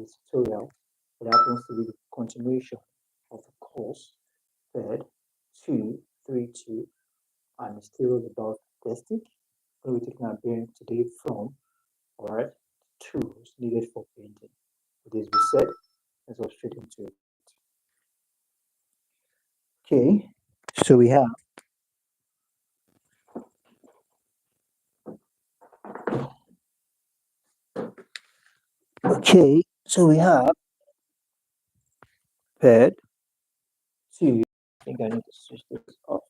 this tutorial. It happens to be the continuation of the course PED232, and it's still about plastic. We're taking our bearing today from alright tools needed for painting. With this being said, let's go straight into it. Okay, so we have PED 2. I think I need to switch this off.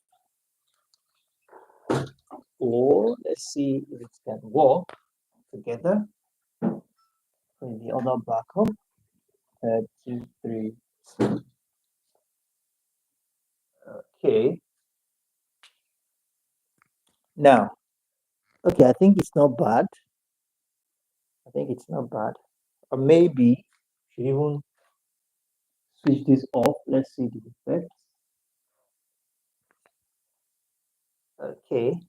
Or let's see if it can work together. In the other backup, PED 2, 3, 2. Okay. Now, okay, I think it's not bad. Or maybe should even switch this off. Let's see the effects. Okay.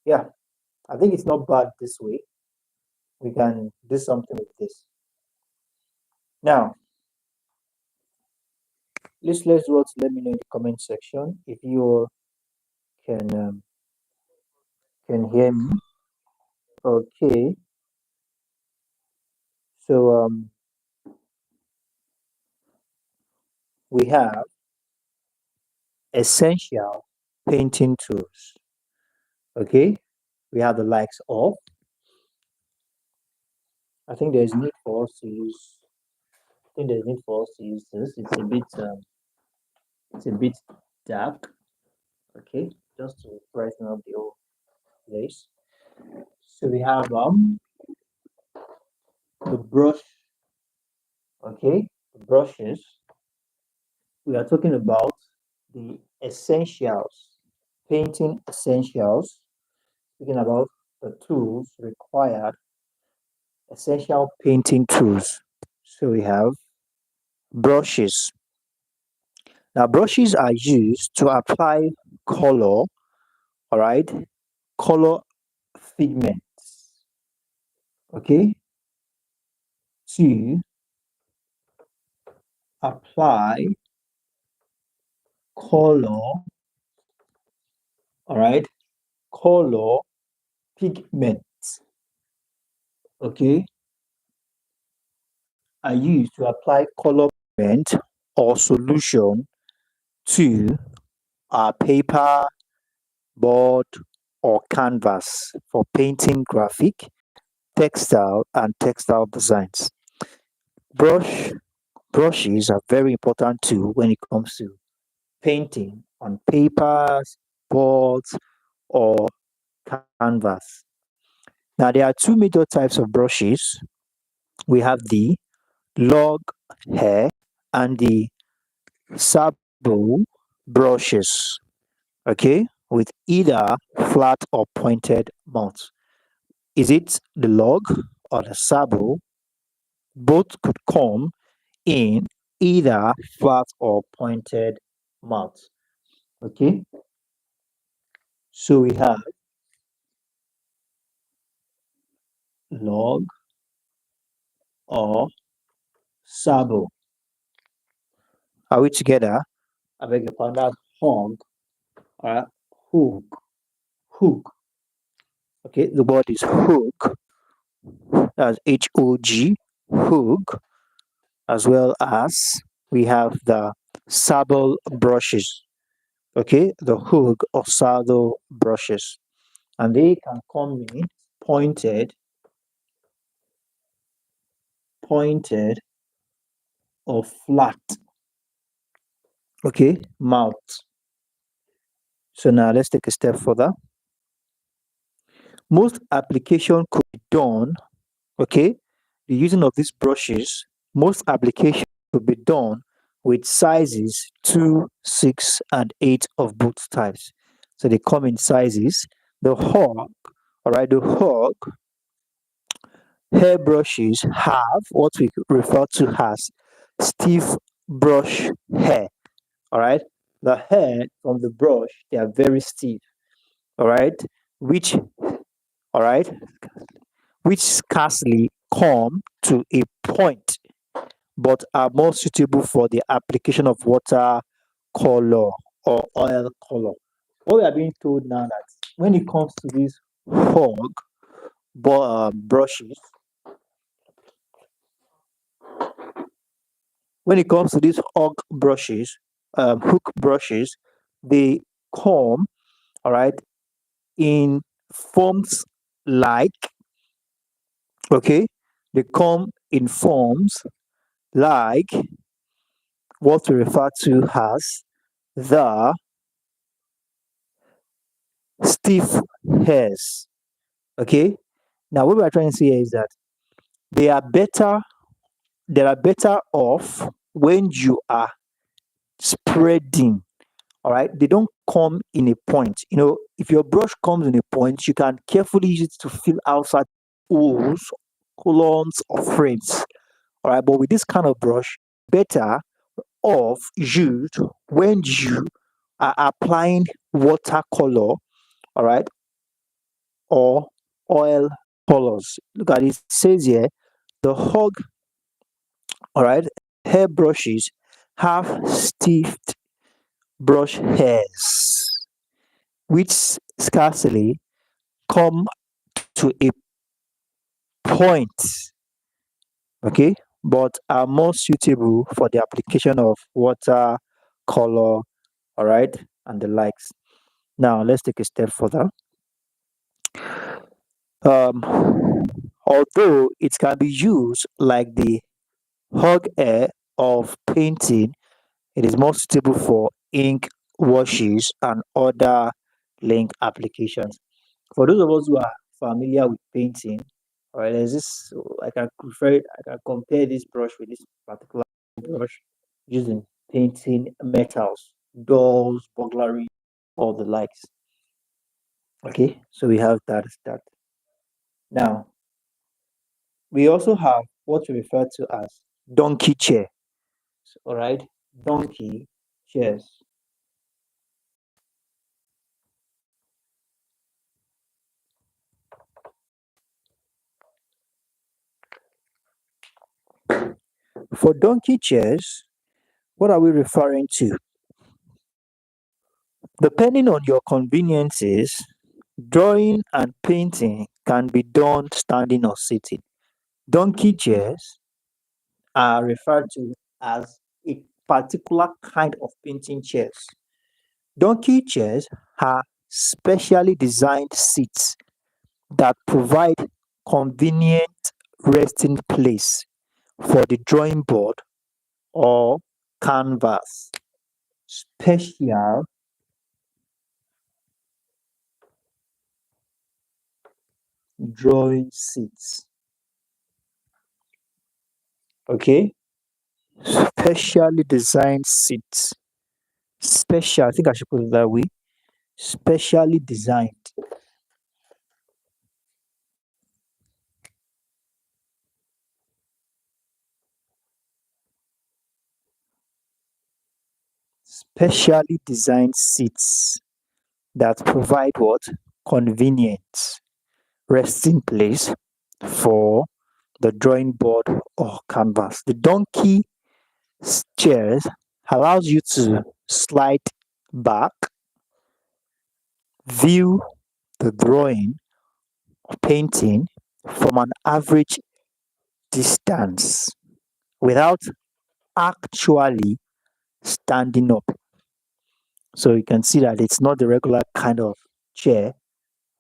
Yeah, I think it's not bad this way. We can do something with this. Now, let's let me know in the comment section if you can hear me. Okay. So we have essential painting tools. Okay, we have the likes of. I think there's need for us to use. This. It's a bit dark. Okay, just to brighten up the whole place. So we have the brush. Okay, the brushes. We are talking about the essentials, painting essentials. Speaking about the tools required, essential painting tools. So we have brushes. Now, brushes are used to apply color, all right, color pigments, okay, to apply color, all right, color pigments, okay, are used to apply color pigment or solution to paper, board, or canvas for painting graphic, textile, and textile designs. Brushes are very important too when it comes to painting on papers, boards, or canvas. Now, there are two major types of brushes. We have the log hair and the sable brushes, okay, with either flat or pointed mouths. Is it the log or the sable? Both could come in either flat or pointed mouths. Okay, so we have log or sable. Are we together? I beg your pardon. That's hog or hook. Okay, the word is hook. That's HOG, hook. As well as we have the sable brushes. Okay, the hook or sable brushes, and they can come in pointed or flat. Okay, mouth. So now let's take a step further. Most application could be done, okay, the using of these brushes, most application could be done with sizes 2, 6, and 8 of both types. So they come in sizes. The hog, all right, the hog hair brushes have what we refer to as stiff brush hair. All right, the hair from the brush, they are very stiff. All right, which which scarcely come to a point but are more suitable for the application of water color or oil color. What we are being told now that when it comes to these hog brushes, when it comes to these hog brushes, hook brushes, they come, all right, in forms like, okay, they come in forms like what we refer to as the stiff hairs. Okay. Now, what we are trying to say here is that they are better. They are better off when you are spreading. All right. They don't come in a point. You know, if your brush comes in a point, you can carefully use it to fill outside holes, columns, or frames. All right. But with this kind of brush, better off used when you are applying watercolor, all right, or oil colors. Look at it. It says here the hog, all right, hair brushes have stiff brush hairs, which scarcely come to a point, okay, but are more suitable for the application of water, color, all right, and the likes. Now, let's take a step further. Although it can be used like the hog hair of painting, it is more suitable for ink washes and other link applications. For those of us who are familiar with painting, all right, there's this, I can compare this brush with this particular brush using painting metals, doors, burglary, all the likes. Okay, so we have that. Now, we also have what we refer to as donkey chair. All right, donkey chairs. For donkey chairs, what are we referring to? Depending on your conveniences, drawing and painting can be done standing or sitting. Donkey chairs are referred to as a particular kind of painting chairs. Donkey chairs are specially designed seats that provide convenient resting place for the drawing board or canvas. Special drawing seats. Okay, specially designed seats. Special, I think I should put it that way. Specially designed. Specially designed seats that provide what? Convenient resting place for the drawing board or canvas. The donkey chairs allows you to slide back, view the drawing or painting from an average distance without actually standing up. So you can see that it's not the regular kind of chair,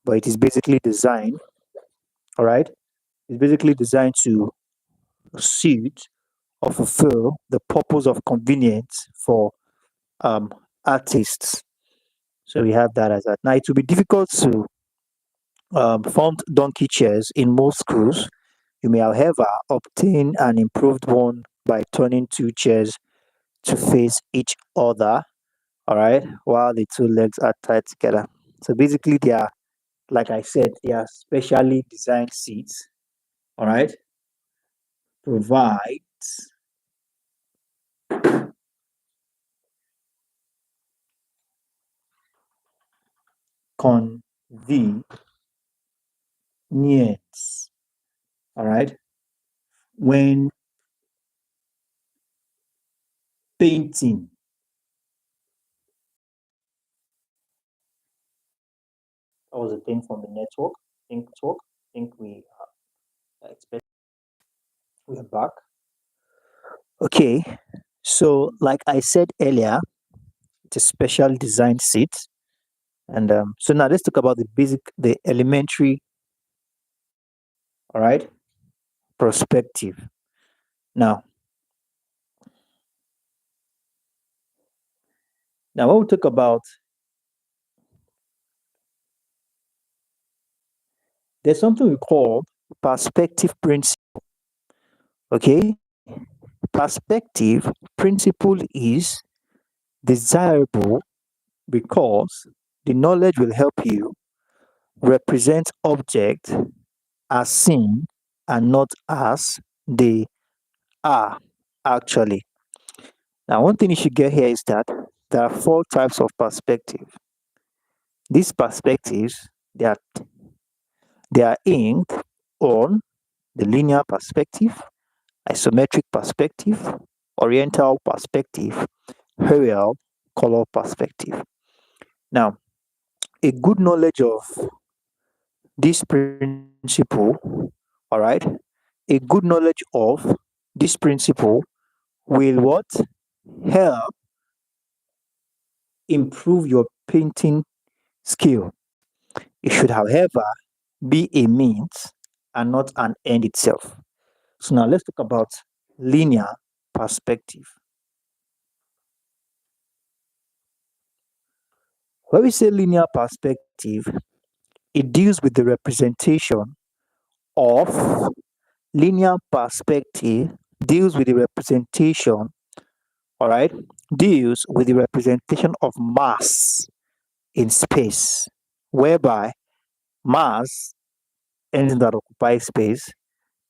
but it is basically designed, all right? It's basically designed to suit or fulfill the purpose of convenience for um, artists. So we have that as that. Now it will be difficult to form donkey chairs in most schools. You may, however, obtain an improved one by turning two chairs to face each other, all right, while the two legs are tied together. So basically, they are, like I said, they are specially designed seats, all right, provide convenience. All right. When painting, that was a thing from the network. Think we expect we are back. Okay. So, like I said earlier, it's a special design seat. And so now let's talk about the elementary, all right, perspective. Now, when we talk about, there's something we call perspective principle. Okay, perspective principle is desirable because the knowledge will help you represent objects as seen and not as they are actually. Now, one thing you should get here is that there are four types of perspective. These perspectives, they are inked on the linear perspective, isometric perspective, oriental perspective, aerial color perspective. Now, a good knowledge of this principle, all right, a good knowledge of this principle will what? Help improve your painting skill. It should, however, be a means and not an end itself. So now let's talk about linear perspective. When we say linear perspective, it deals with the representation of linear perspective deals with the representation, all right, deals with the representation of mass in space, whereby mass, anything that occupies space,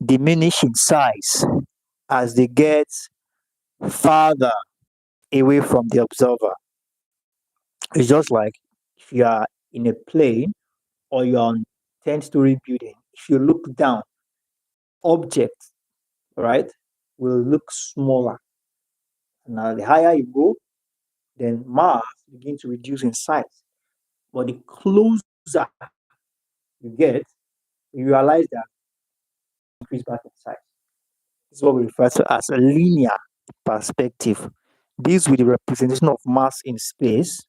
diminish in size as they get farther away from the observer. It's just like if you are in a plane or you're on 10-story building, if you look down, objects, right, will look smaller. Now, the higher you go, then mass begin to reduce in size. But the closer you get, you realize that increase back in size. This is what we refer to as a linear perspective. Deals with the representation of mass in space,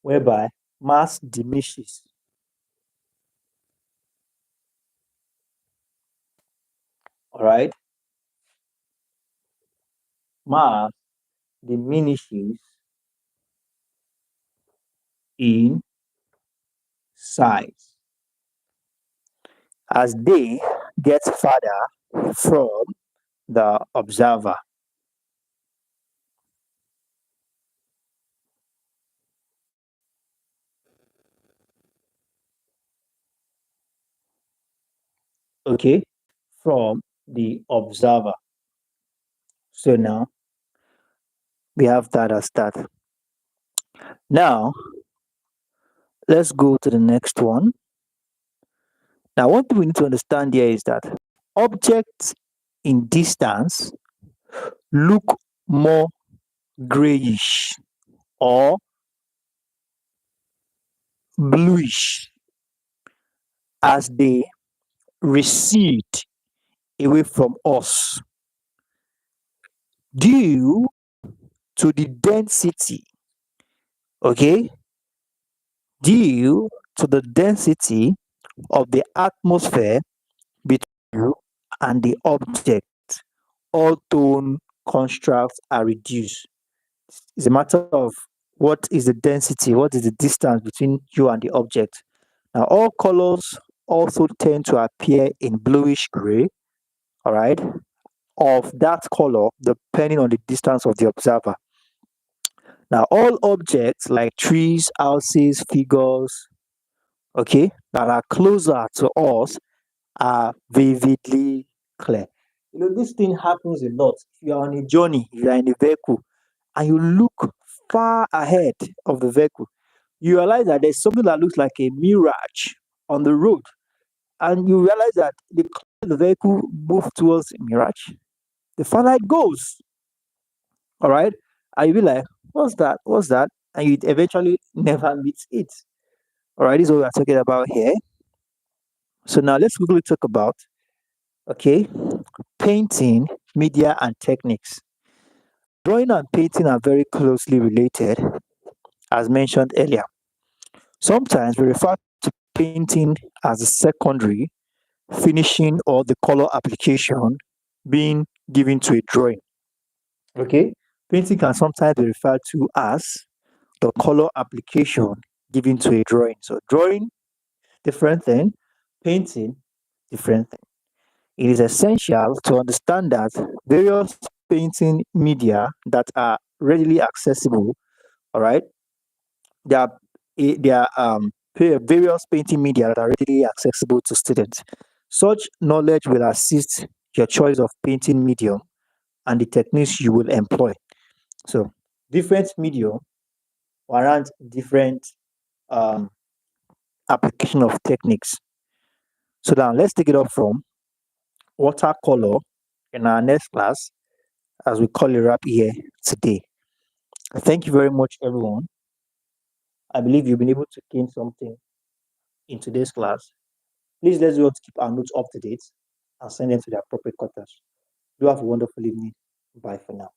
whereby mass diminishes. All right, mass diminishes in size as they get farther from the observer. Okay, from the observer. So now we have that as that. Now let's go to the next one. Now, one thing we need to understand here is that objects in distance look more grayish or bluish as they recede away from us due to the density, okay, due to the density of the atmosphere between you and the object. All tone constructs are reduced. It's a matter of what is the density, what is the distance between you and the object. Now, all colors also tend to appear in bluish gray, all right, of that color depending on the distance of the observer. Now, all objects like trees, houses, figures, okay, that are closer to us are vividly clear. This thing happens a lot. If you're on a journey, if you're in a vehicle, and you look far ahead of the vehicle, you realize that there's something that looks like a mirage on the road. And you realize that the the vehicle move towards mirage, the far light goes. All right. And you'll be like, what's that? What's that? And you eventually never meet it. All right. This is what we're talking about here. So now let's quickly talk about, okay, painting, media, and techniques. Drawing and painting are very closely related, as mentioned earlier. Sometimes we refer to painting as a secondary, finishing, or the color application being given to a drawing. Okay, painting can sometimes be referred to as the color application given to a drawing. So, drawing, different thing, painting, different thing. It is essential to understand that various painting media that are readily accessible, all right, there are various painting media that are readily accessible to students. Such knowledge will assist your choice of painting medium and the techniques you will employ. So, different medium warrant different um, application of techniques. So now let's take it up from watercolor in our next class, as we call it wrap here today. Thank you very much, everyone. I believe you've been able to gain something in today's class. Please let's do to keep our notes up to date and send them to the appropriate quarters. Do have a wonderful evening. Bye for now.